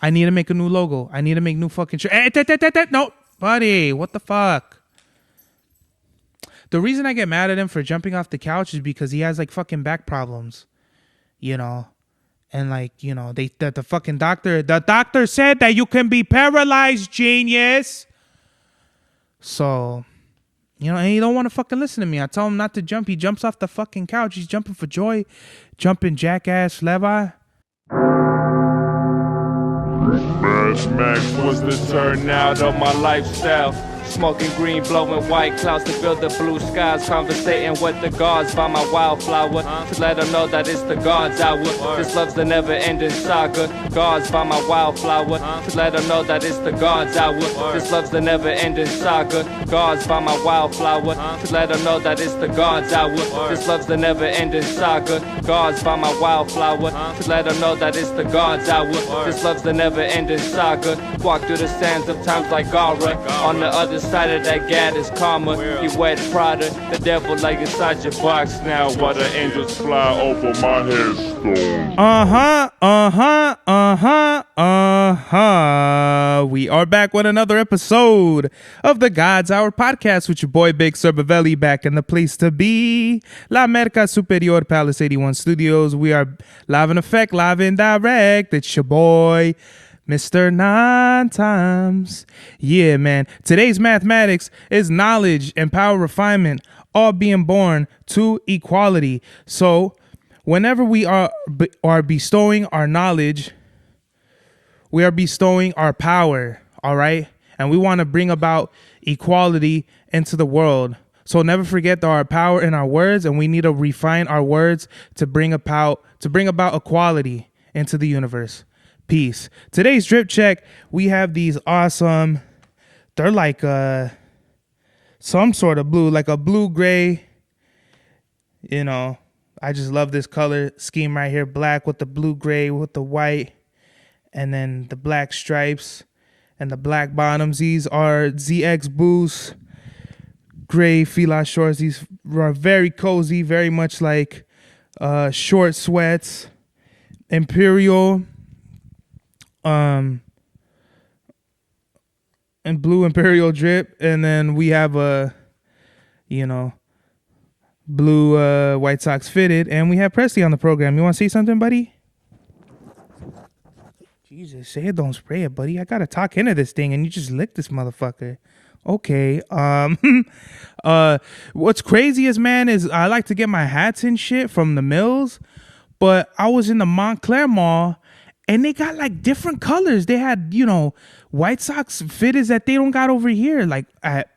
I need to make a new logo. I need to make new fucking shirt. No, buddy, what the fuck? The reason I get mad at him for jumping off the couch is because he has like fucking back problems, you know, and like, you know, the fucking doctor said that you can be paralyzed, genius. So, you know, and he don't want to fucking listen to me. I tell him not to jump. He jumps off the fucking couch. He's jumping for joy, jumping jackass Levi. Mad Max was the turnout of my lifestyle. Smoking green, blowing white clouds to build the blue skies. Conversating with the gods by my wildflower to let them know that it's the God's hour. This love's the never-ending saga. Gods by my wildflower to let them know that it's the God's hour. This love's the never-ending saga. Gods by my wildflower to let them know that it's the God's hour. This love's the never-ending saga. Gods by my wildflower to let them know that it's the God's hour. This love's the never-ending saga. Walk through the sands of times like Gara. On the other side of that gad is karma. You wet Prada, the devil like inside your box now. While the angels fly over my headstone. We are back with another episode of the God's Hour podcast with your boy Big Cerbavelli, back in the place to be, La Merca Superior Palace 81 Studios. We are live in effect, live and direct. It's your boy Mr. 9 Times. Yeah, man. Today's mathematics is knowledge and power refinement, all being born to equality. So whenever we are bestowing our knowledge, we are bestowing our power, all right? And we want to bring about equality into the world. So never forget our power in our words, and we need to refine our words to bring about equality into the universe. Peace. Today's drip check, we have these awesome, they're like some sort of blue, like a blue gray, you know. I just love this color scheme right here, black with the blue gray with the white, and then the black stripes and the black bottoms. These are ZX Boost gray fila shorts. These are very cozy, very much like short sweats. Imperial and blue Imperial drip, and then we have a, you know, blue White Sox fitted, and we have Presley on the program. You want to say something, buddy? Jesus, say it, don't spray it, buddy. I gotta talk into this thing, and you just lick this motherfucker. Okay. What's crazy is, man, is I like to get my hats and shit from the mills, but I was in the Montclair Mall, and they got like different colors. They had, you know, White Sox fitteds that they don't got over here. Like at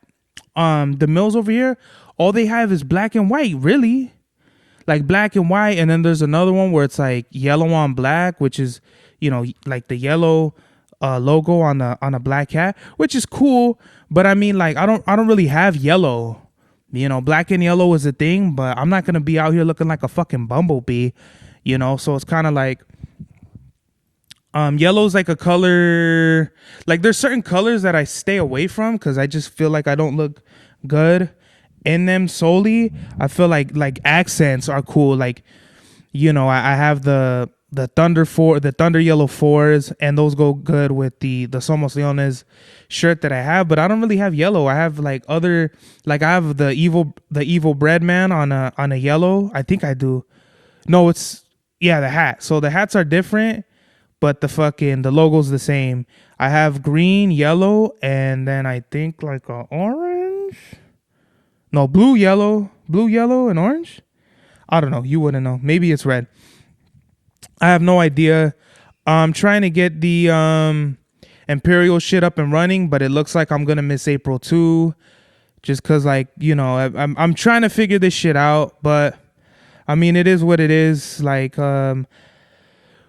the mills over here, all they have is black and white, really. Like black and white. And then there's another one where it's like yellow on black, which is, you know, like the yellow logo on a black hat, which is cool. But I mean, like, I don't really have yellow. You know, black and yellow is a thing, but I'm not gonna be out here looking like a fucking bumblebee, you know. So it's kind of like, yellow's like a color, like there's certain colors that I stay away from because I just feel like I don't look good in them solely. I feel like accents are cool. Like, you know, I have the Thunder Yellow 4s, and those go good with the Somos Leones shirt that I have, but I don't really have yellow. I have like other, like I have the evil bread man on a yellow. I think I do. No, it's, yeah, the hat. So the hats are different, but the logo's the same. I have green, yellow, and then I think like a orange. No, blue, yellow, and orange. I don't know. You wouldn't know. Maybe it's red. I have no idea. I'm trying to get the Imperial shit up and running, but it looks like I'm gonna miss April too, just cause, like, you know, I'm trying to figure this shit out. But I mean, it is what it is. Like,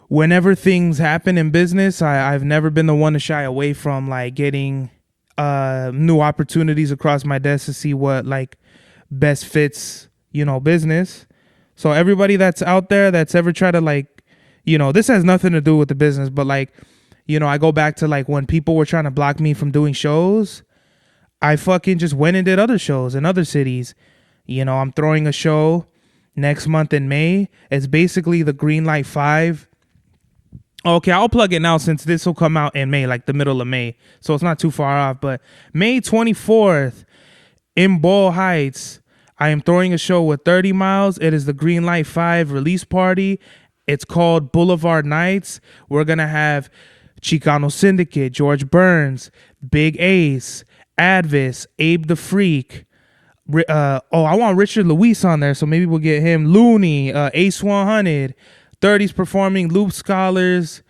whenever things happen in business, I've never been the one to shy away from like getting new opportunities across my desk to see what like best fits, you know, business. So everybody that's out there that's ever tried to, like, you know, this has nothing to do with the business, but like, you know, I go back to like when people were trying to block me from doing shows, I fucking just went and did other shows in other cities. You know, I'm throwing a show next month in May. It's basically the Greenlight 5 Okay, I'll plug it now since this will come out in May, like the middle of May. So it's not too far off. But May 24th in Ball Heights, I am throwing a show with 30 Miles. It is the Green Light 5 release party. It's called Boulevard Nights. We're going to have Chicano Syndicate, George Burns, Big Ace, Advis, Abe the Freak. I want Richard Luis on there, so maybe we'll get him. Looney, Ace 100, 30s performing, Loop Scholars.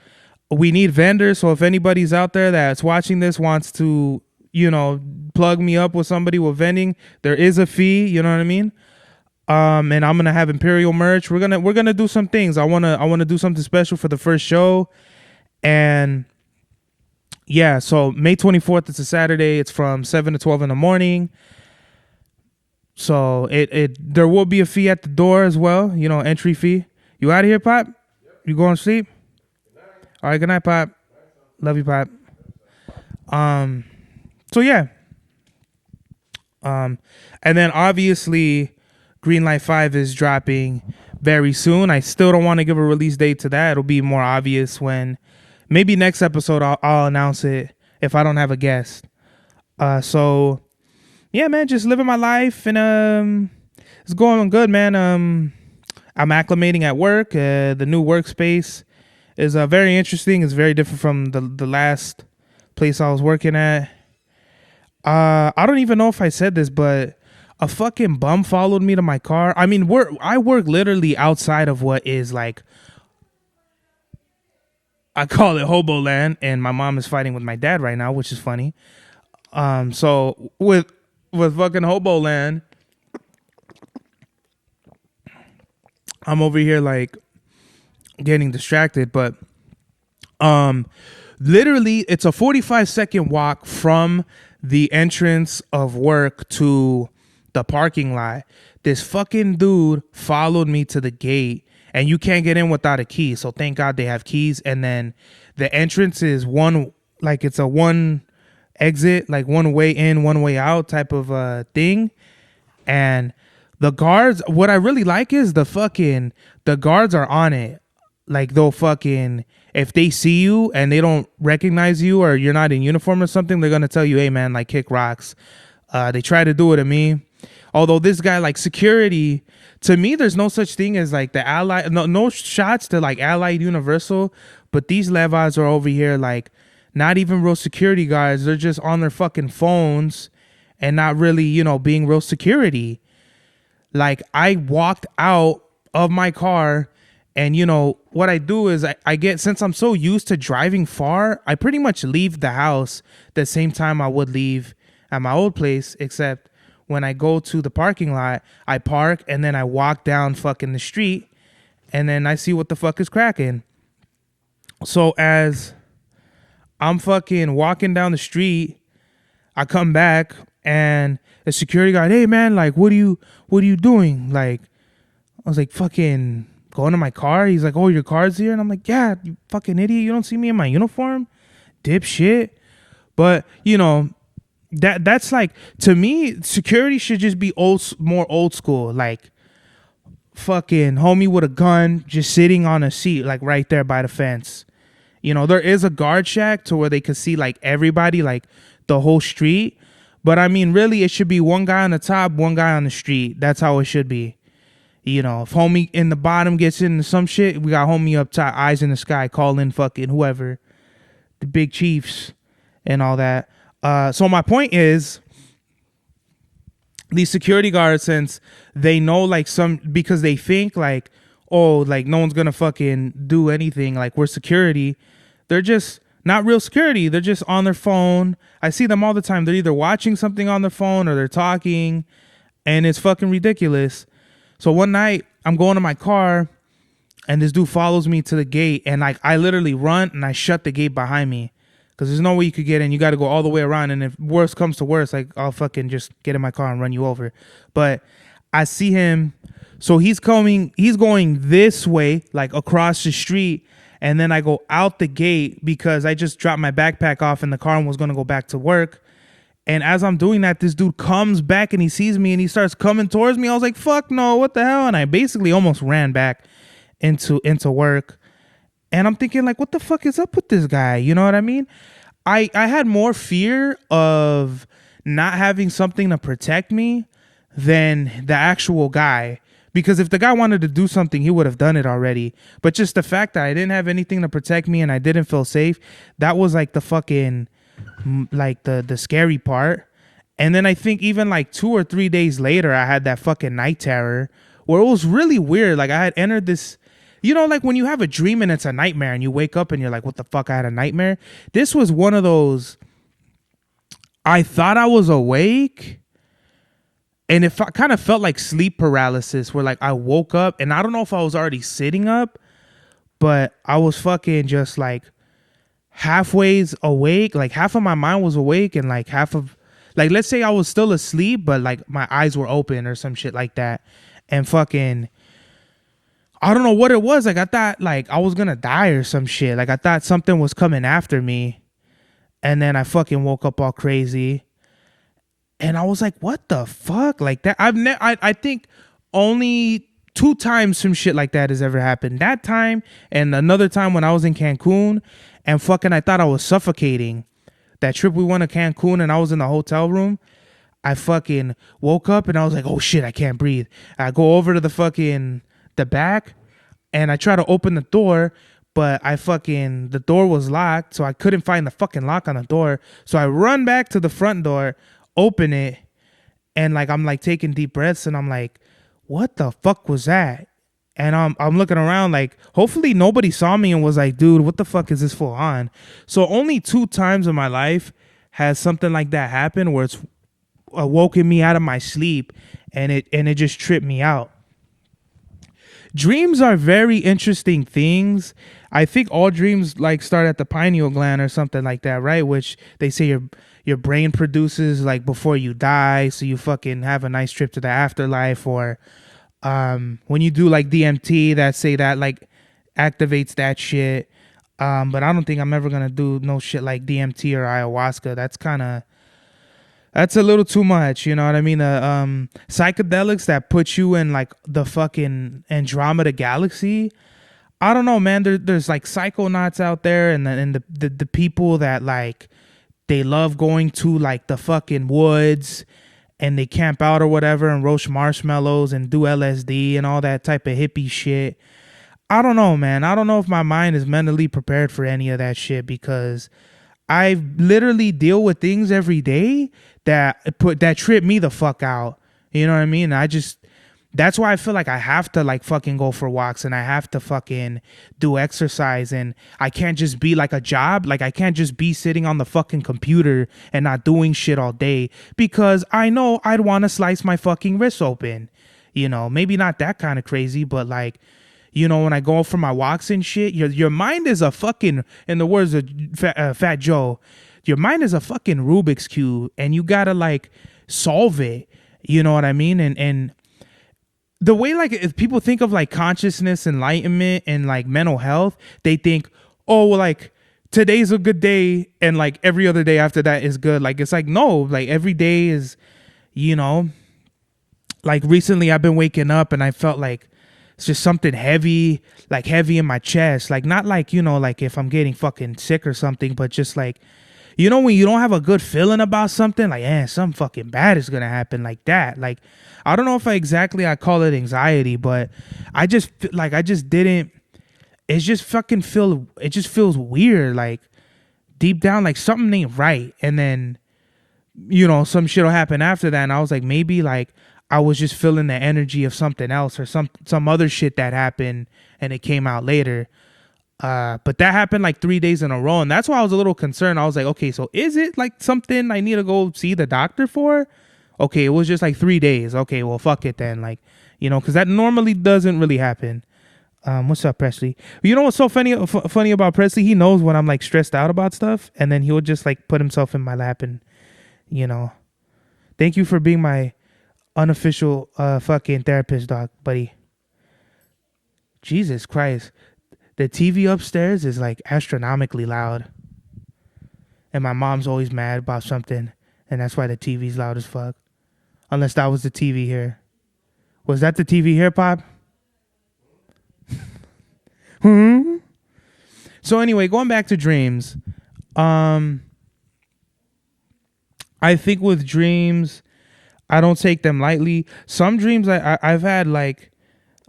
We need vendors, so if anybody's out there that's watching this wants to, plug me up with somebody with vending, there is a fee, you know what I mean? And I'm gonna have Imperial merch. We're gonna do some things. I wanna do something special for the first show. And yeah, so May 24th, it's a Saturday. It's from 7 to 12 in the morning. So there will be a fee at the door as well, entry fee. You out of here, Pop? Yep. You going to sleep? Good night. All right, good night, Pop. Love you, Pop. So yeah. And then obviously Green Light 5 is dropping very soon. I still don't want to give a release date to that. It'll be more obvious when maybe next episode I'll announce it if I don't have a guest. So yeah, man, just living my life and it's going good, man. I'm acclimating at work. The new workspace is very interesting. It's very different from the last place I was working at. I don't even know if I said this, but a fucking bum followed me to my car. I mean, I work literally outside of what is like, I call it Hobo Land, and my mom is fighting with my dad right now, which is funny. So with fucking Hobo Land, I'm over here like getting distracted, but literally it's a 45-second walk from the entrance of work to the parking lot. This fucking dude followed me to the gate, and you can't get in without a key. So thank God they have keys. And then the entrance is it's a one exit, like one way in, one way out type of thing. And the guards, what I really like is the guards are on it. Like they'll fucking, if they see you and they don't recognize you or you're not in uniform or something, they're going to tell you, hey man, like kick rocks. They try to do it to me. Although this guy, like security, to me, there's no such thing as like the Allied, no shots to like Allied Universal, but these Levas are over here like not even real security guards. They're just on their fucking phones and not really, being real security. Like I walked out of my car and, what I do is I get, since I'm so used to driving far, I pretty much leave the house the same time I would leave at my old place, except when I go to the parking lot, I park and then I walk down fucking the street and then I see what the fuck is cracking. So as I'm fucking walking down the street, I come back and the security guard, hey man, like what are you doing? Like I was like, fucking going to my car. He's like, oh, your car's here? And I'm like, yeah, you fucking idiot, you don't see me in my uniform, dipshit. But that's like, to me, security should just be more old school, like fucking homie with a gun just sitting on a seat, like right there by the fence. There is a guard shack to where they could see like everybody, like the whole street. But I mean, really, it should be one guy on the top, one guy on the street. That's how it should be. If homie in the bottom gets into some shit, we got homie up top, eyes in the sky, calling fucking whoever, the big chiefs and all that. So my point is, these security guards, since they know because they think like, oh, like no one's gonna fucking do anything, like we're security, they're just not real security. They're just on their phone. I see them all the time. They're either watching something on their phone or they're talking, and it's fucking ridiculous. So one night I'm going to my car and this dude follows me to the gate, and like I literally run and I shut the gate behind me because there's no way you could get in. You got to go all the way around, and if worse comes to worse, like I'll fucking just get in my car and run you over. But I see him, so he's going this way, like across the street, and then I go out the gate because I just dropped my backpack off in the car and was going to go back to work. And as I'm doing that, this dude comes back and he sees me and he starts coming towards me. I was like, fuck no, what the hell? And I basically almost ran back into work. And I'm thinking like, what the fuck is up with this guy? You know what I mean? I had more fear of not having something to protect me than the actual guy. Because if the guy wanted to do something, he would have done it already. But just the fact that I didn't have anything to protect me and I didn't feel safe, that was like the fucking, like the scary part. And then I think even like 2 or 3 days later, I had that fucking night terror where it was really weird. Like I had entered this, like when you have a dream and it's a nightmare and you wake up and you're like, what the fuck? I had a nightmare. This was one of those, I thought I was awake. And it kind of felt like sleep paralysis where like I woke up and I don't know if I was already sitting up, but I was fucking just like halfways awake. Like half of my mind was awake and like half of, like, let's say I was still asleep, but like my eyes were open or some shit like that. And fucking, I don't know what it was. Like I thought like I was gonna die or some shit. Like I thought something was coming after me. And then I fucking woke up all crazy. And I was like, what the fuck? Like that. I think only 2 times some shit like that has ever happened. That time and another time when I was in Cancun and fucking I thought I was suffocating. That trip we went to Cancun and I was in the hotel room. I fucking woke up and I was like, oh shit, I can't breathe. I go over to the back and I try to open the door, but the door was locked. So I couldn't find the fucking lock on the door. So I run back to the front door, open it, and like I'm like taking deep breaths and I'm like, what the fuck was that? And I'm looking around like hopefully nobody saw me and was like, dude, what the fuck is this fool on? So only 2 times in my life has something like that happen where it's woken me out of my sleep and it just tripped me out. Dreams are very interesting things. I think all dreams like start at the pineal gland or something like that, right? Which they say your brain produces like before you die, so you fucking have a nice trip to the afterlife. Or when you do like DMT, that say that like activates that shit. But I don't think I'm ever gonna do no shit like DMT or ayahuasca. That's a little too much, you know what I mean? Psychedelics that put you in like the fucking Andromeda galaxy. I don't know, man. There's like psychonauts out there, and the people that like they love going to like the fucking woods and they camp out or whatever and roast marshmallows and do LSD and all that type of hippie shit. I don't know, man. I don't know if my mind is mentally prepared for any of that shit because I literally deal with things every day that trip me the fuck out. You know what I mean? That's why I feel like I have to like fucking go for walks and I have to fucking do exercise, and I can't just be like a job. Like I can't just be sitting on the fucking computer and not doing shit all day because I know I'd want to slice my fucking wrists open. You know, maybe not that kind of crazy, but like, you know, when I go for my walks and shit, your mind is a fucking, in the words of Fat Joe, your mind is a fucking Rubik's Cube and you gotta like solve it. You know what I mean? And the way like if people think of like consciousness, enlightenment, and like mental health, they think, oh, well, like today's a good day and like every other day after that is good. Like it's like, no, like every day is, you know, like recently I've been waking up and I felt like it's just something heavy in my chest. Like not like, you know, like if I'm getting fucking sick or something, but just like, you know, when you don't have a good feeling about something, like, something fucking bad is gonna happen, like that. Like, I don't know if I call it anxiety, but I just didn't. It just feels weird, like deep down, like something ain't right. And then, you know, some shit will happen after that, and I was like, maybe like I was just feeling the energy of something else or some other shit that happened, and it came out later. But that happened like 3 days in a row, and that's why I was a little concerned. I was like, okay, so is it like something I need to go see the doctor for? Okay, it was just like 3 days. Okay, well, fuck it then. Like, you know, because that normally doesn't really happen. What's up, Presley? You know what's so funny about Presley? He knows when I'm like stressed out about stuff, and then he'll just like put himself in my lap and, you know, thank you for being my unofficial fucking therapist, dog, buddy. Jesus Christ. The TV upstairs is like astronomically loud. And my mom's always mad about something. And that's why the TV's loud as fuck. Unless that was the TV here. Was that the TV here, Pop? Hmm? So anyway, going back to dreams. I think with dreams, I don't take them lightly. Some dreams I've had like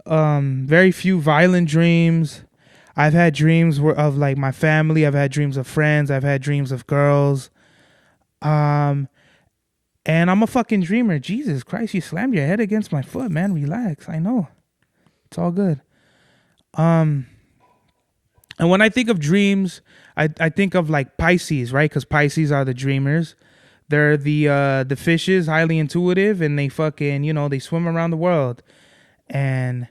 very few violent dreams. I've had dreams of like my family. I've had dreams of friends. I've had dreams of girls. And I'm a fucking dreamer. Jesus Christ, you slammed your head against my foot, man. Relax. I know. It's all good. And when I think of dreams, I think of like Pisces, right? Because Pisces are the dreamers. They're the fishes, highly intuitive, and they fucking, they swim around the world. And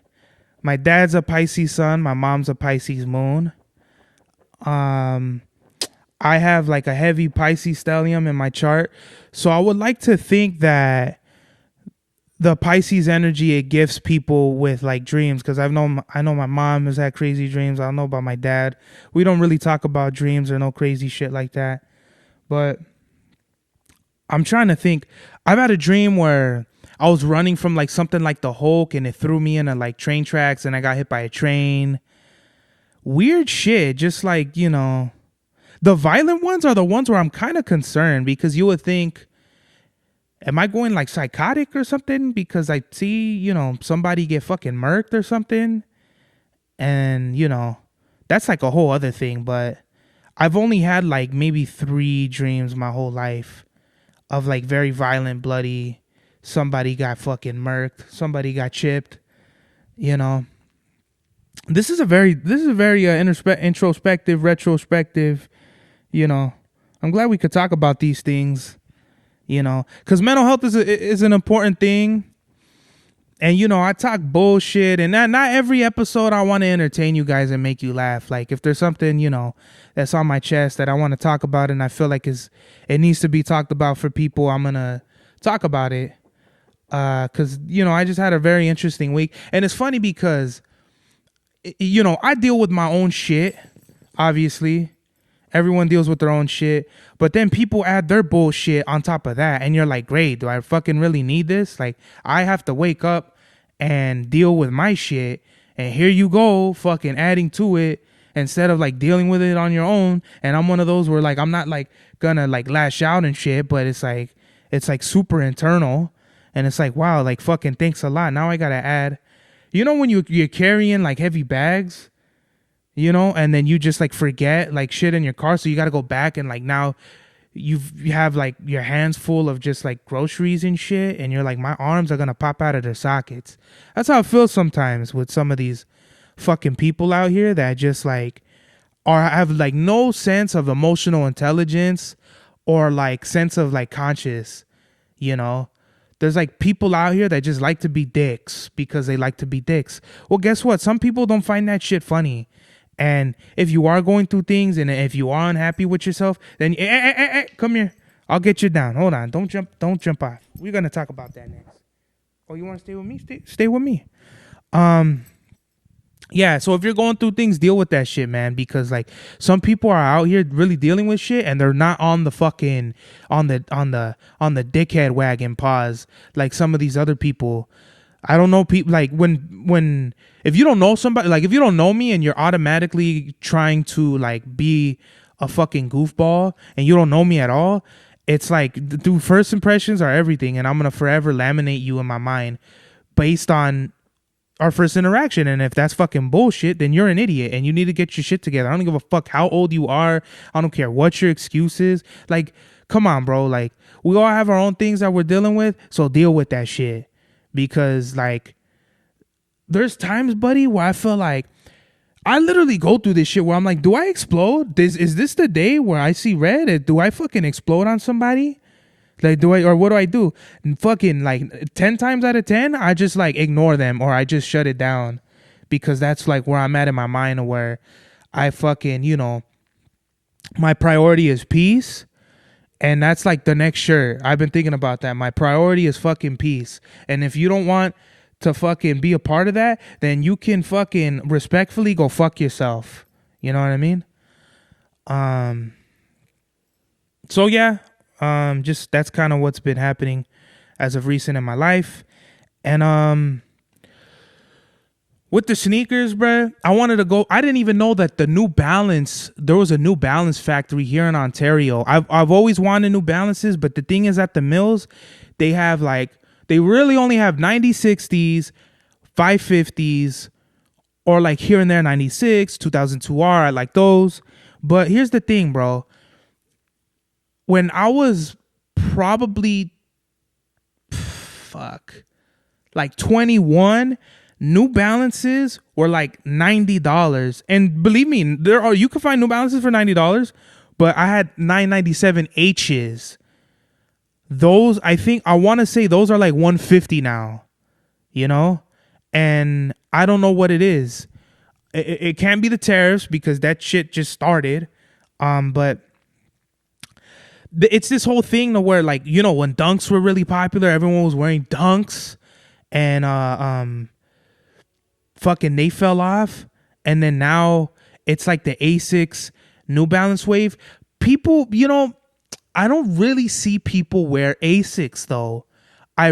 my dad's a Pisces sun. My mom's a Pisces moon. I have like a heavy Pisces stellium in my chart. So I would like to think that the Pisces energy, it gifts people with like dreams, because I know my mom has had crazy dreams. I don't know about my dad. We don't really talk about dreams or no crazy shit like that. But I'm trying to think. I've had a dream where I was running from like something like the Hulk, and it threw me into like train tracks, and I got hit by a train. Weird shit. Just like, the violent ones are the ones where I'm kind of concerned, because you would think, am I going like psychotic or something? Because I see, somebody get fucking murked or something. And, that's like a whole other thing. But I've only had like maybe 3 dreams my whole life of like very violent, bloody. Somebody got fucking murked. Somebody got chipped. This is a very introspective, retrospective. I'm glad we could talk about these things. Because mental health is an important thing. And, I talk bullshit, and not every episode I want to entertain you guys and make you laugh. Like, if there's something, that's on my chest that I want to talk about, and I feel like it needs to be talked about for people, I'm going to talk about it. Because, I just had a very interesting week. And it's funny because, I deal with my own shit, obviously. Everyone deals with their own shit, but then people add their bullshit on top of that, and you're like, great, do I fucking really need this? Like, I have to wake up and deal with my shit, and here you go, fucking adding to it, instead of like dealing with it on your own. And I'm one of those where like, I'm not like gonna like lash out and shit, but it's like super internal, and it's like, wow, like fucking thanks a lot. Now I gotta add, when you're carrying like heavy bags, and then you just like forget like shit in your car, so you got to go back, and like now you have like your hands full of just like groceries and shit, and you're like, my arms are gonna pop out of their sockets. That's how it feels sometimes with some of these fucking people out here that just like have like no sense of emotional intelligence or like sense of like conscious. There's like people out here that just like to be dicks because they like to be dicks. Well, guess what? Some people don't find that shit funny. And if you are going through things, and if you are unhappy with yourself, then come here. I'll get you down. Hold on. Don't jump off. We're going to talk about that next. Oh, you want to stay with me? Stay with me. Yeah, so if you're going through things, deal with that shit, man, because like some people are out here really dealing with shit, and they're not on the fucking on the dickhead wagon pause like some of these other people. I don't know people like when if you don't know somebody, like if you don't know me and you're automatically trying to like be a fucking goofball and you don't know me at all, it's like, dude, first impressions are everything, and I'm gonna forever laminate you in my mind based on our first interaction. And if that's fucking bullshit, then you're an idiot and you need to get your shit together. I don't give a fuck how old you are. I don't care what your excuse is. Like, come on, bro. Like, we all have our own things that we're dealing with, so deal with that shit. Because like there's times, buddy, where I feel like I literally go through this shit where I'm like, do I explode? Is this the day where I see red? Do I fucking explode on somebody? Like, what do I do? And fucking like 10 times out of 10, I just like ignore them, or I just shut it down, because that's like where I'm at in my mind, where I fucking, my priority is peace. And that's like the next shirt. I've been thinking about that. My priority is fucking peace. And if you don't want to fucking be a part of that, then you can fucking respectfully go fuck yourself. You know what I mean? So yeah, just that's kind of what's been happening as of recent in my life. And with the sneakers, bruh, I wanted to go. I didn't even know that there was a New Balance factory here in Ontario. I've always wanted New Balances, but the thing is, at the mills, they really only have 9060s, 550s, or like here and there 96, 2002R. I like those. But here's the thing, bro. When I was probably like 21, New Balances were like $90. And believe me, you can find New Balances for $90, but I had 997 H's. Those, I want to say those are like 150 now, you know? And I don't know what it is. It can't be the tariffs because that shit just started. But it's this whole thing to where, like, you know, when Dunks were really popular, everyone was wearing Dunks, and fucking they fell off. And then now it's like the Asics New Balance wave. People, you know, I don't really see people wear Asics though. I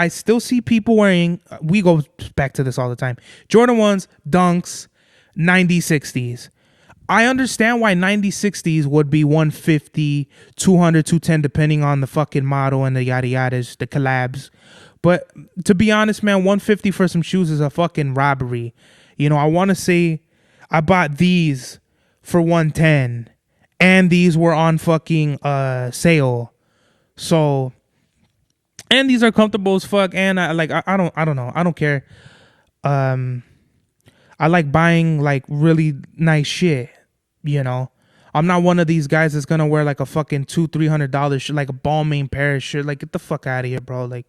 still see people wearing, we go back to this all the time, Jordan 1s, Dunks, 9060s. I understand why 9060s would be 150, 200, 210, depending on the fucking model and the yada yadas, the collabs. But to be honest, man, 150 for some shoes is a fucking robbery. You know, I want to say I bought these for 110 and these were on fucking sale. So, and these are comfortable as fuck. And I don't know. I don't care. I like buying like really nice shit, you know. I'm not one of these guys that's gonna wear like a fucking $200-$300 shirt, like a Balmain Paris shirt. Like, get the fuck out of here, bro. Like,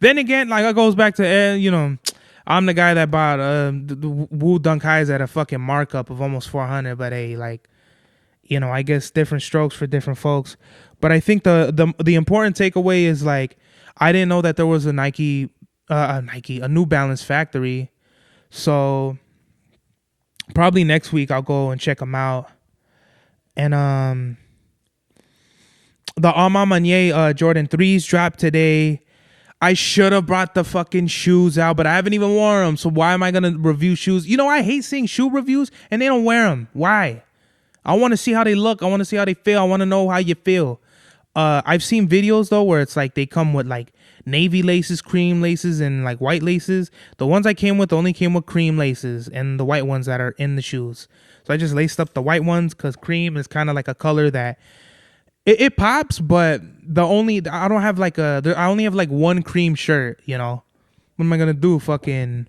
then again, like, it goes back to, you know, I'm the guy that bought the Wu Dunk Highs at a fucking markup of almost 400. But hey, like, you know, I guess different strokes for different folks. But I think the important takeaway is, like, I didn't know that there was a New Balance factory. So probably next week I'll go and check them out. And the Alma Manier Jordan 3s dropped today. I should have brought the fucking shoes out, but I haven't even worn them. So why am I going to review shoes? You know, I hate seeing shoe reviews and they don't wear them. Why? I want to see how they look. I want to see how they feel. I want to know how you feel. I've seen videos, though, where it's like they come with like navy laces, cream laces, and like white laces. The ones I came with only came with cream laces and the white ones that are in the shoes. So I just laced up the white ones because cream is kind of like a color that it pops, but I only have like one cream shirt, you know. What am I gonna do? Fucking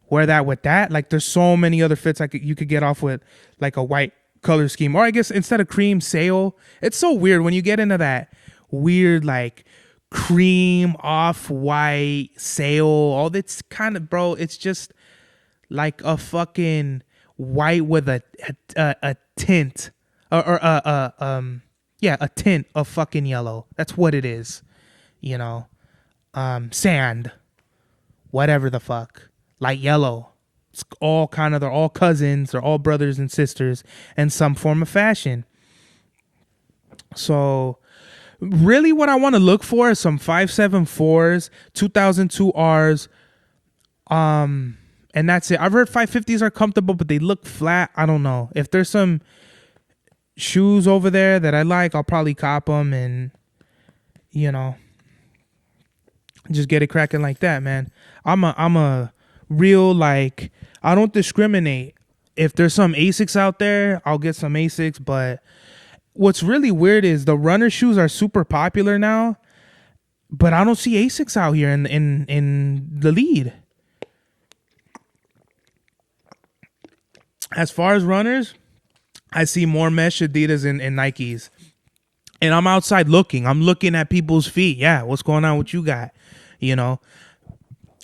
wear that with that? Like, there's so many other fits you could get off with like a white color scheme, or I guess instead of cream, sail. It's so weird when you get into that weird like cream off white sail. All that's kind of, bro, it's just like a fucking white with a tint a tint of fucking yellow. That's what it is, you know. Sand, whatever the fuck, light yellow. It's all kind of, they're all cousins, they're all brothers and sisters in some form of fashion. So really what I want to look for is some 574s, 2002Rs, and that's it. I've heard 550s are comfortable, but they look flat. I don't know. If there's some shoes over there that I like, I'll probably cop them and, you know, just get it cracking like that, man. I'm a real, like, I don't discriminate. If there's some Asics out there, I'll get some Asics. But what's really weird is the runner shoes are super popular now, but I don't see Asics out here in the lead. As far as runners, I see more mesh Adidas and Nikes. And I'm outside looking. I'm looking at people's feet. Yeah, what's going on? What you got? You know,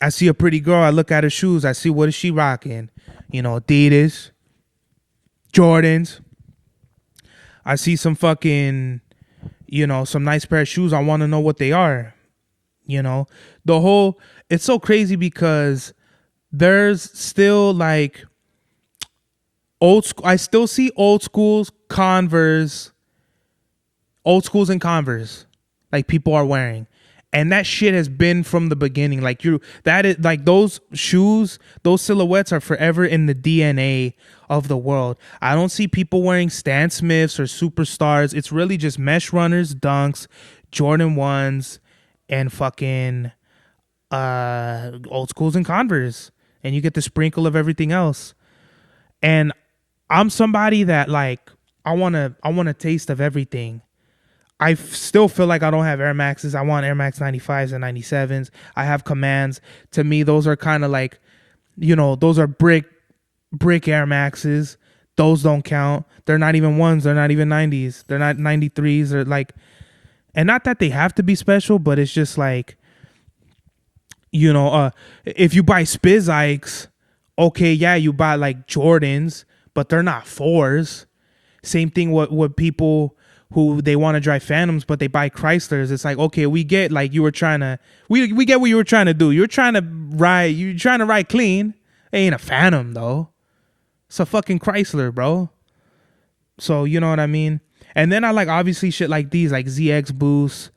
I see a pretty girl. I look at her shoes. I see, what is she rocking? You know, Adidas, Jordans. I see some fucking, you know, some nice pair of shoes. I want to know what they are. You know, it's so crazy because there's still like old school. I still see old schools and Converse, like people are wearing. And that shit has been from the beginning. Like that is like those shoes, those silhouettes are forever in the DNA of the world. I don't see people wearing Stan Smiths or Superstars. It's really just mesh runners, Dunks, Jordan 1s, and fucking Old Schools and Converse. And you get the sprinkle of everything else. And I'm somebody that like I want a taste of everything. I still feel like I don't have Air Maxes. I want Air Max 95s and 97s. I have Commands. To me, those are kind of like, those are brick Air Maxes. Those don't count. They're not even ones. They're not even 90s. They're not 93s. They're like, and not that they have to be special, but it's just like, if you buy Spizikes, okay, yeah, you buy like Jordans, but they're not 4s. Same thing with people who they want to drive Phantoms, but they buy Chryslers. It's like, okay, we get like you were trying to, we get what you were trying to do. You're trying to ride clean. It ain't a Phantom though. It's a fucking Chrysler, bro. So you know what I mean? And then I like obviously shit like these, like ZX Boosts.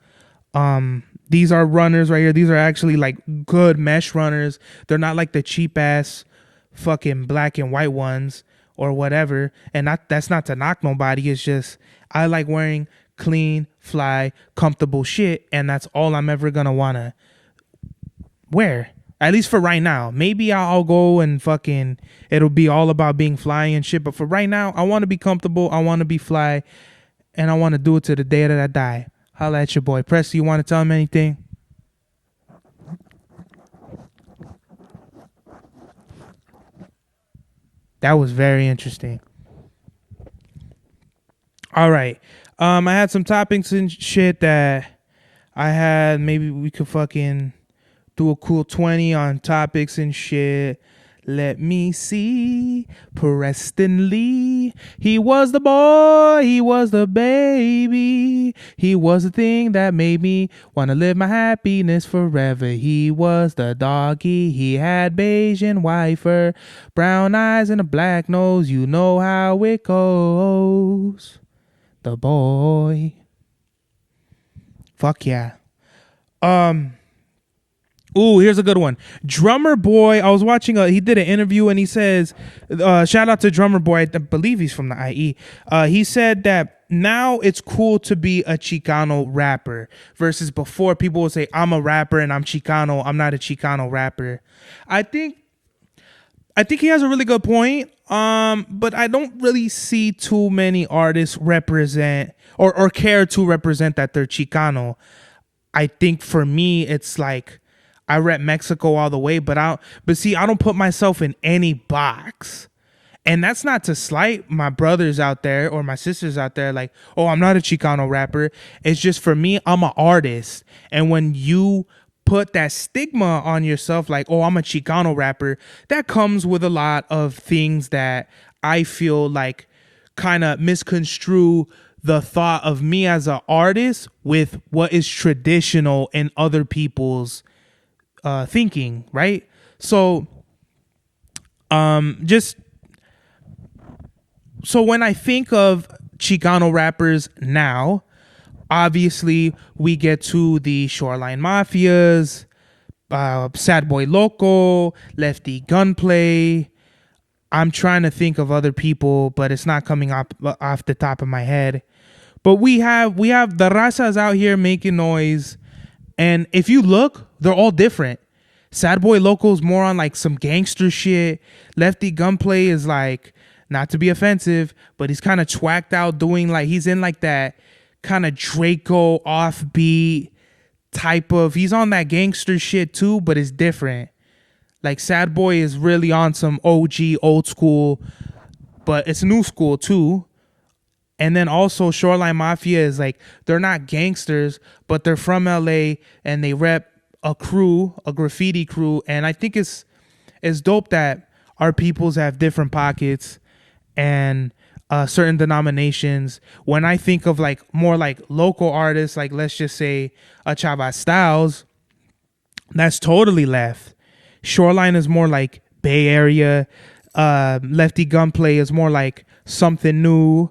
These are runners right here. These are actually like good mesh runners. They're not like the cheap ass fucking black and white ones or whatever. And that's not to knock nobody. It's just I like wearing clean, fly, comfortable shit, and that's all I'm ever gonna wanna wear. At least for right now. Maybe I'll go and fucking it'll be all about being fly and shit. But for right now, I want to be comfortable. I want to be fly, and I want to do it to the day that I die. Holla at your boy. Presley, you want to tell him anything? That was very interesting. All right. I had some topics and shit that I had. Maybe we could fucking do a cool 20 on topics and shit. Let me see. Preston Lee. He was the boy. He was the baby. He was the thing that made me want to live my happiness forever. He was the doggy. He had beige and white fur, brown eyes and a black nose. You know how it goes. The boy. Fuck yeah. Ooh, here's a good one. Drummer Boy. I was watching he did an interview and he says, shout out to Drummer Boy. I believe he's from the IE. He said that now it's cool to be a Chicano rapper versus before people would say, I'm a rapper and I'm Chicano. I'm not a Chicano rapper. I think he has a really good point. But I don't really see too many artists represent or care to represent that they're Chicano. I think for me, it's like, I rep Mexico all the way, but I don't put myself in any box. And that's not to slight my brothers out there or my sisters out there like, oh, I'm not a Chicano rapper. It's just for me, I'm an artist. And when you put that stigma on yourself like, oh, I'm a Chicano rapper, that comes with a lot of things that I feel like kind of misconstrue the thought of me as an artist with what is traditional in other people's thinking, right? So when I think of Chicano rappers now, obviously we get to the Shoreline Mafias, Sad Boy Loco, Lefty Gunplay. I'm trying to think of other people, but it's not coming up off the top of my head. But we have the razas out here making noise. And if you look, they're all different. Sad Boy Loco's more on like some gangster shit. Lefty Gunplay is like, not to be offensive, but he's kind of twacked out doing like, he's in like that kind of Draco offbeat type of, he's on that gangster shit too, but it's different. Like Sad Boy is really on some OG old school, but it's new school too. And then also Shoreline Mafia is like, they're not gangsters, but they're from LA and they rep a crew, a graffiti crew. And I think it's dope that our peoples have different pockets and certain denominations. When I think of like more like local artists, like let's just say a Chava Styles, that's totally left. Shoreline is more like Bay Area. Lefty Gunplay is more like something new.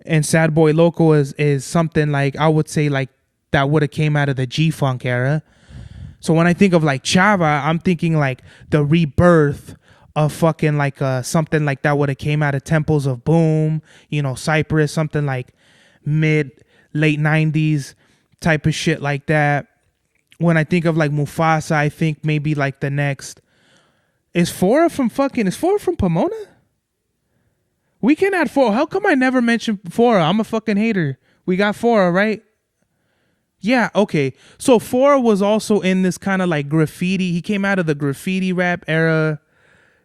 And Sad Boy Loco is something like, I would say like that would have came out of the G-Funk era. So when I think of like Chava, I'm thinking like the rebirth of fucking like something like that would have came out of Temples of Boom, you know, Cypress, something like late 90s type of shit like that. When I think of like Mufasa, I think maybe like the next is Fora from Pomona? We can add Fora. How come I never mentioned Fora? I'm a fucking hater. We got Fora, right? Yeah, okay. So Fora was also in this kind of like graffiti. He came out of the graffiti rap era,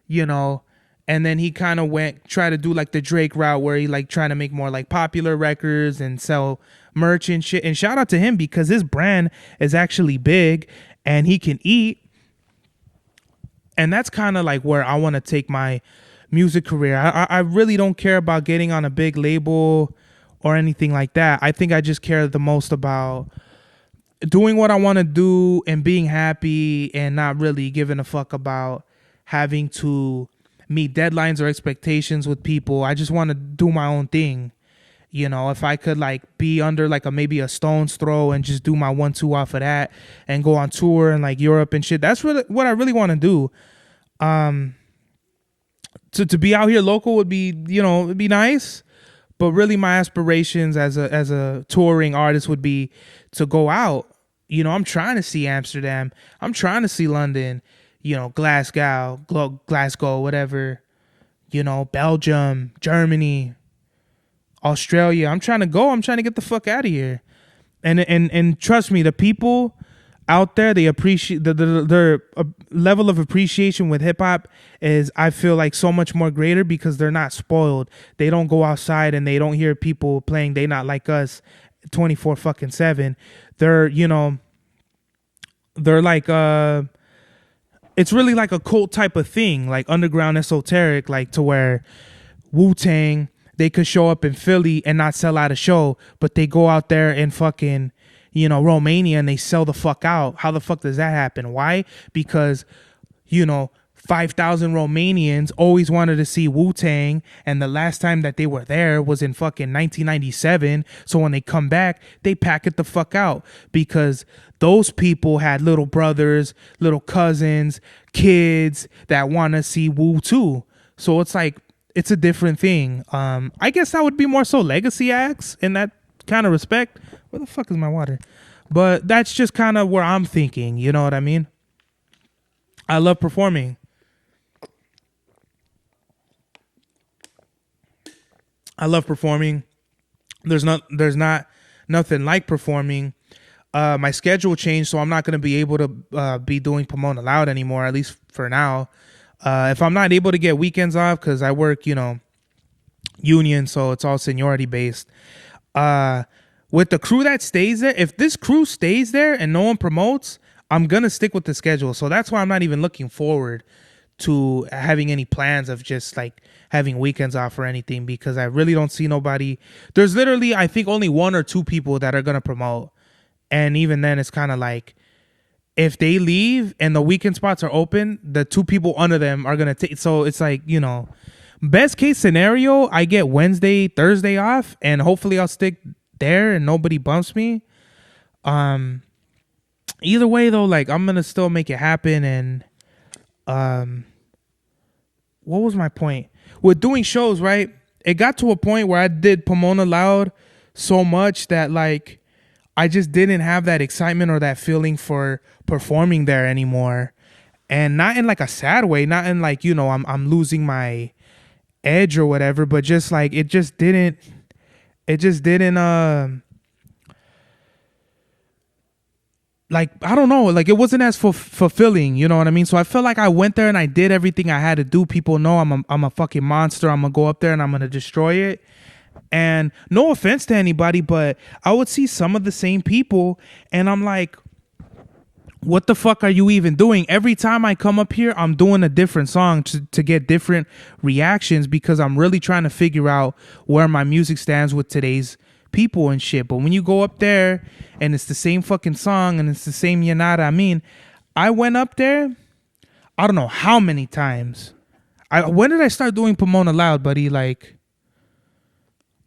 you know, and then he kind of try to do like the Drake route where he like trying to make more like popular records and sell merch and shit. And shout out to him because his brand is actually big and he can eat. And that's kind of like where I want to take my music career. I really don't care about getting on a big label or anything like that. I think I just care the most about doing what I want to do and being happy and not really giving a fuck about having to meet deadlines or expectations with people. I just want to do my own thing. You know, if I could like be under like maybe a stone's throw and just do my 1-2 off of that and go on tour and like Europe and shit, that's really what I really want to do. To be out here local would be, you know, it'd be nice, but really my aspirations as a touring artist would be to go out. You know, I'm trying to see Amsterdam, I'm trying to see London, you know, Glasgow, whatever, you know, Belgium, Germany, Australia. I'm trying to get the fuck out of here. And trust me, the people out there, they appreciate their level of appreciation with hip hop is, I feel like, so much more greater because they're not spoiled. They don't go outside and they don't hear people playing They Not Like Us 24/7. They're, you know, they're like it's really like a cult type of thing, like underground esoteric, like to where Wu-Tang, they could show up in Philly and not sell out a show, but they go out there in fucking, you know, Romania and they sell the fuck out. How the fuck does that happen? Why? Because, you know, 5,000 Romanians always wanted to see Wu-Tang, and the last time that they were there was in fucking 1997. So when they come back, they pack it the fuck out because those people had little brothers, little cousins, kids that want to see Wu too. So it's like, it's a different thing. I guess that would be more so legacy acts in that kind of respect. Where the fuck is my water? But that's just kind of where I'm thinking. You know what I mean? I love performing. There's not nothing like performing. My schedule changed, so I'm not going to be able to be doing Pomona Loud anymore, at least for now. If I'm not able to get weekends off, because I work, you know, union, so it's all seniority based. With the crew that stays there, if this crew stays there and no one promotes, I'm going to stick with the schedule. So that's why I'm not even looking forward to having any plans of just like having weekends off or anything, because I really don't see nobody. There's literally, I think, only 1 or 2 people that are going to promote. And even then, it's kind of like, if they leave and the weekend spots are open, the 2 people under them are going to take. So it's like, you know, best case scenario, I get Wednesday, Thursday off, and hopefully I'll stick there and nobody bumps me. Either way though, like, I'm going to still make it happen. And what was my point? With doing shows, right? It got to a point where I did Pomona Loud so much that like I just didn't have that excitement or that feeling for performing there anymore. And not in like a sad way, not in like, you know, I'm losing my edge or whatever, but just like it just didn't like, I don't know, like it wasn't as fulfilling, you know what I mean? So I felt like I went there and I did everything I had to do. People know I'm a fucking monster. I'm gonna go up there and I'm gonna destroy it. And no offense to anybody, but I would see some of the same people and I'm like, what the fuck are you even doing? Every time I come up here, I'm doing a different song to get different reactions, because I'm really trying to figure out where my music stands with today's people and shit. But when you go up there and it's the same fucking song and it's the same Yanara, I mean, I went up there, I don't know how many times. When did I start doing Pomona Loud, buddy? Like,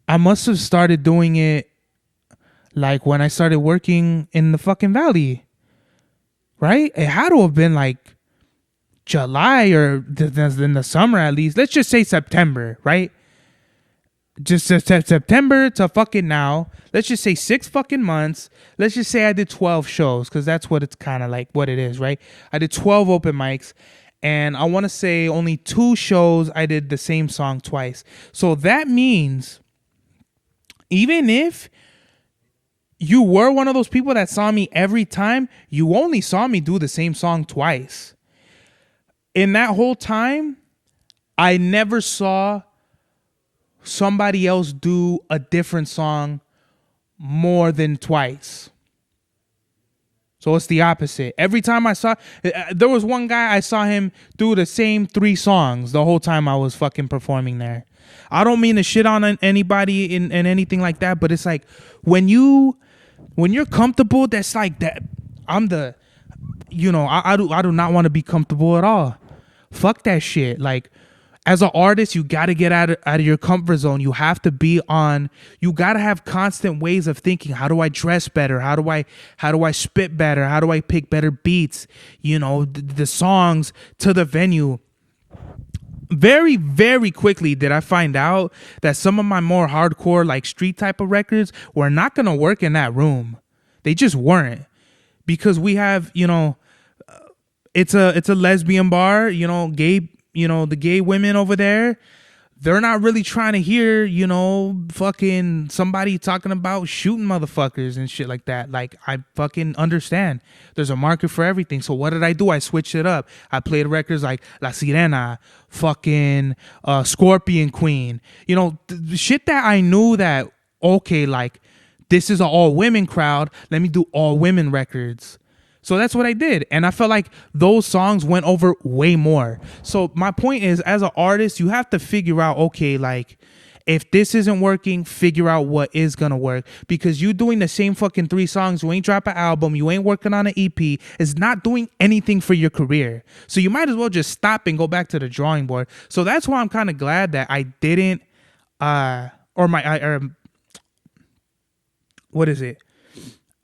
I must have started doing it like when I started working in the fucking valley, right? It had to have been like July or in the summer at least. Let's just say September, right? Just September to fucking now. Let's just say 6 fucking months. Let's just say I did 12 shows because that's what it's kind of like what it is, right? I did 12 open mics. And I want to say only 2 shows I did the same song twice. So that means even if you were one of those people that saw me every time, you only saw me do the same song twice. In that whole time, I never saw somebody else do a different song more than twice. So it's the opposite. Every time I saw, there was one guy I saw him do the same 3 songs the whole time I was fucking performing there. I don't mean to shit on anybody and anything like that, but it's like when you're comfortable, that's like that. I'm the, I do not want to be comfortable at all. Fuck that shit. Like, as an artist, you got to get out of your comfort zone. You have to you got to have constant ways of thinking. How do I dress better? How do I spit better? How do I pick better beats? The songs to the venue. Very, very quickly did I find out that some of my more hardcore, like street type of records were not going to work in that room. They just weren't, because we have, it's a lesbian bar, gay, the gay women over there, they're not really trying to hear, fucking somebody talking about shooting motherfuckers and shit like that. Like, I fucking understand. There's a market for everything. So what did I do? I switched it up. I played records like La Sirena, fucking Scorpion Queen. Shit that I knew that, okay, like, this is an all-women crowd. Let me do all-women records. So that's what I did. And I felt like those songs went over way more. So my point is, as an artist, you have to figure out, okay, like, if this isn't working, figure out what is going to work. Because you doing the same fucking 3 songs, you ain't drop an album, you ain't working on an EP, is not doing anything for your career. So you might as well just stop and go back to the drawing board. So that's why I'm kind of glad that I didn't,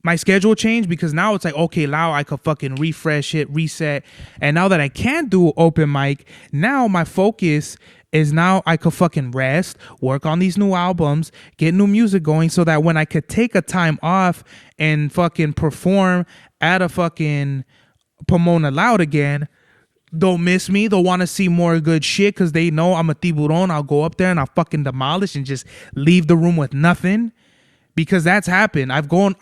my schedule changed, because now it's like, okay, now I could fucking refresh it, reset. And now that I can't do open mic, now my focus is now I could fucking rest, work on these new albums, get new music going, so that when I could take a time off and fucking perform at a fucking Pomona Loud again, they'll miss me. They'll want to see more good shit because they know I'm a tiburon. I'll go up there and I'll fucking demolish and just leave the room with nothing. Because that's happened. I've gone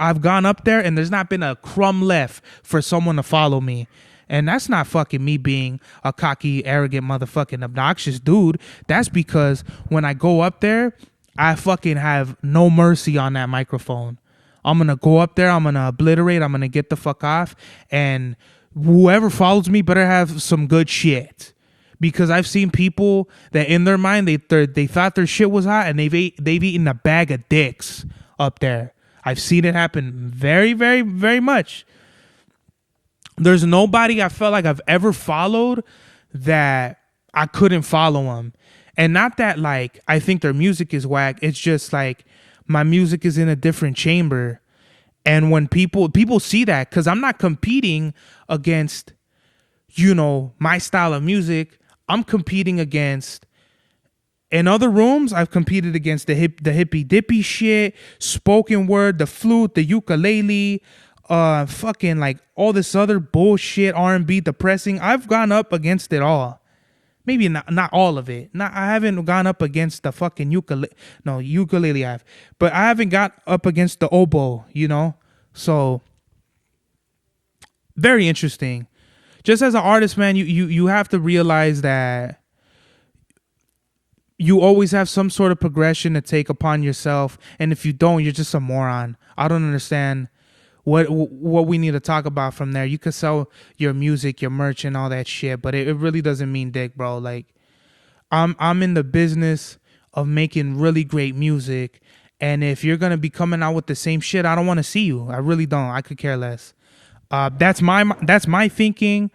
up there and there's not been a crumb left for someone to follow me. And that's not fucking me being a cocky, arrogant, motherfucking obnoxious dude. That's because when I go up there, I fucking have no mercy on that microphone. I'm going to go up there. I'm going to obliterate. I'm going to get the fuck off. And whoever follows me better have some good shit. Because I've seen people that in their mind, they thought their shit was hot and they've eaten a bag of dicks up there. I've seen it happen very, very, very much. There's nobody I felt like I've ever followed that I couldn't follow them. And not that like I think their music is whack. It's just like my music is in a different chamber. And when people see that, because I'm not competing against, my style of music. I'm competing against, in other rooms, I've competed against the hippy dippy shit, spoken word, the flute, the ukulele, fucking like all this other bullshit, R&B, depressing. I've gone up against it all. Maybe not all of it. I haven't gone up against the fucking ukulele. No, ukulele I have. But I haven't got up against the oboe, So, very interesting. Just as an artist, man, you have to realize that you always have some sort of progression to take upon yourself. And if you don't, you're just a moron. I don't understand what we need to talk about from there. You could sell your music, your merch, and all that shit, but it really doesn't mean dick, bro. Like, I'm in the business of making really great music. And if you're going to be coming out with the same shit, I don't want to see you. I really don't. I could care less. That's my thinking.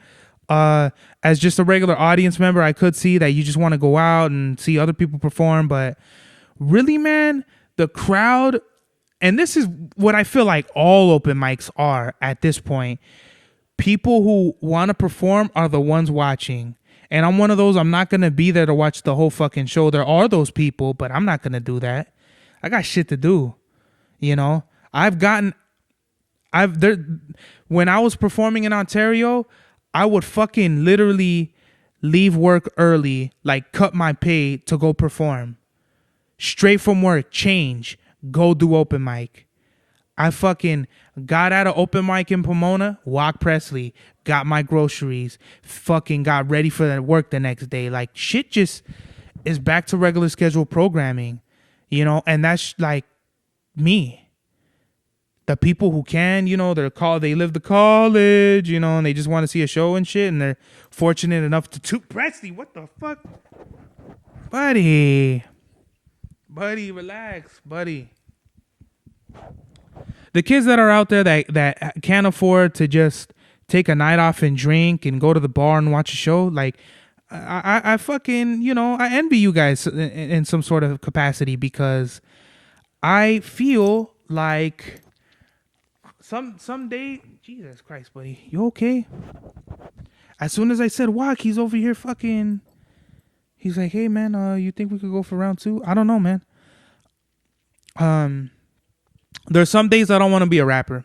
As just a regular audience member, I could see that you just want to go out and see other people perform, but really, man, the crowd and this is what I feel like all open mics are at this point. People who want to perform are the ones watching. And I'm one of those. I'm not going to be there to watch the whole fucking show. There are those people, but I'm not going to do that. I got shit to do. You know, when I was performing in Ontario, I would fucking literally leave work early, like cut my pay to go perform. Straight from work, change, go do open mic. I fucking got out of open mic in Pomona, walked Presley, got my groceries, fucking got ready for work the next day. Like shit just is back to regular schedule programming, you know, and that's like me. The people who can, you know, they live the college, you know, and they just want to see a show and shit, and they're fortunate enough to Presley, what the fuck? Buddy, relax, buddy. The kids that are out there that can't afford to just take a night off and drink and go to the bar and watch a show, like I fucking, you know, I envy you guys in some sort of capacity, because I feel like someday, Jesus Christ, buddy, you okay? As soon as I said walk, he's over here fucking, he's like, hey man, you think we could go for round 2? I don't know, man. There's some days I don't want to be a rapper.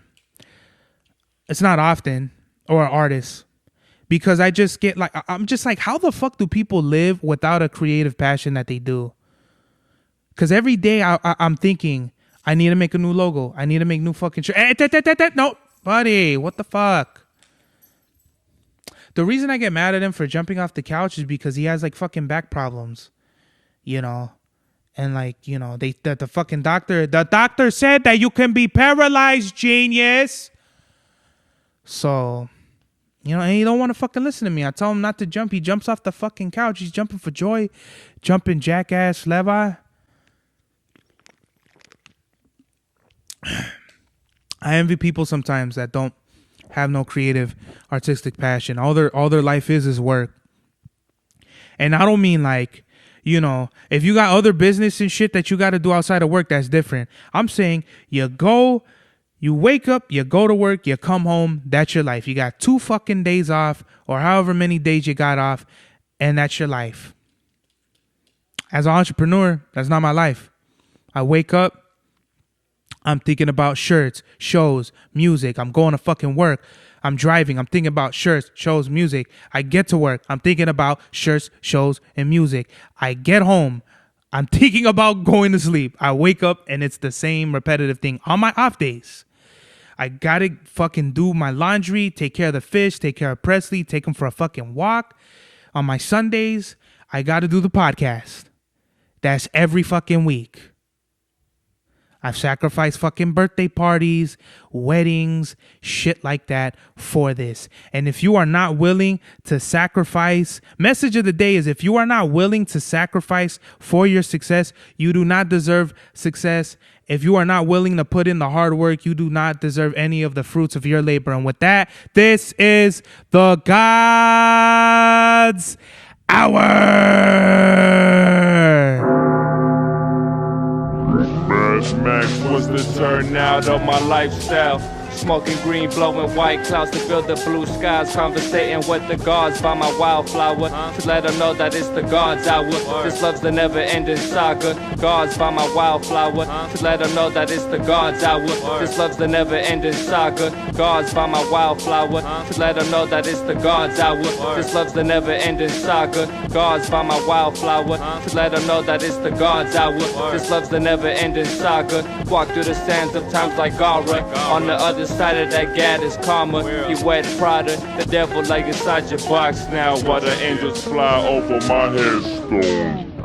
It's not often, or an artist, because I just get like, I'm just like, how the fuck do people live without a creative passion that they do? Because every day I'm thinking, I need to make a new logo. I need to make new fucking shit. No, buddy, what the fuck? The reason I get mad at him for jumping off the couch is because he has like fucking back problems, you know. And like, you know, the fucking doctor said that you can be paralyzed, genius. So, you know, and he don't want to fucking listen to me. I tell him not to jump. He jumps off the fucking couch. He's jumping for joy. Jumping jackass Levi. I envy people sometimes that don't have no creative, artistic passion. All their life is work. And I don't mean like, you know, if you got other business and shit that you got to do outside of work, that's different. I'm saying you wake up, you go to work, you come home, that's your life. You got 2 fucking days off, or however many days you got off, and that's your life. As an entrepreneur, that's not my life. I wake up, I'm thinking about shirts, shows, music. I'm going to fucking work. I'm driving. I'm thinking about shirts, shows, music. I get to work. I'm thinking about shirts, shows, and music. I get home. I'm thinking about going to sleep. I wake up and it's the same repetitive thing on my off days. I got to fucking do my laundry, take care of the fish, take care of Presley, take him for a fucking walk. On my Sundays, I got to do the podcast. That's every fucking week. I've sacrificed fucking birthday parties, weddings, shit like that for this. And if you are not willing to sacrifice, message of the day is, if you are not willing to sacrifice for your success, you do not deserve success. If you are not willing to put in the hard work, you do not deserve any of the fruits of your labor. And with that, this is the God's Hour. Max was the turnout of my lifestyle. Smoking green, blowing white clouds to build the blue skies. Conversating with the gods by my wildflower to let them know that it's the God's hour. This love's the never-ending saga. Gods by my wildflower to let them know that it's the God's hour. This love's the never-ending saga. Gods by my wildflower to let them know that it's the God's hour. This love's the never-ending saga. Gods by my wildflower to let them know that it's the God's hour. This love's the never-ending saga. Walk through the sands of times like Gara. On the other side of that gad is karma. You wet Prada, the devil like inside your box now, while the angels fly over my headstone.